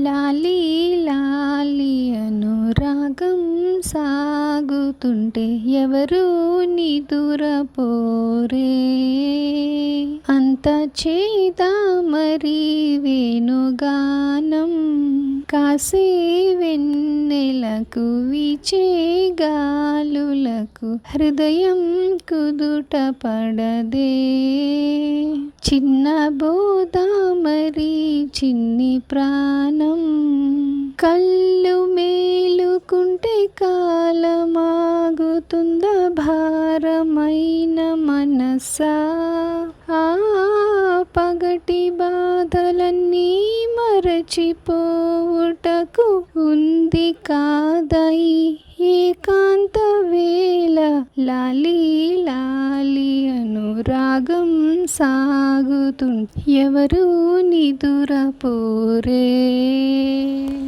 లాలీ లాలీ అనురాగం సాగుతుంటే ఎవరు నిదురపోరే. అంత చేదా మరి వేణుగానం కాసే వెన్నెలకు వీచే గాలులకు హృదయం కుదుట పడదే. చిన్న బోధ మరి చిన్ని ప్రాణం కళ్ళు మేలుకుంటే కాలమాగుతుందా భారమైన మనసా. ఆ పగటి బాధలన్నీ మరచిపోవుటకు ఉంది కాదై ఏకాంత వేళ. లాలీ లాలీ అనురాగం సాగుతుంటే ఎవరు నిదురపోరే.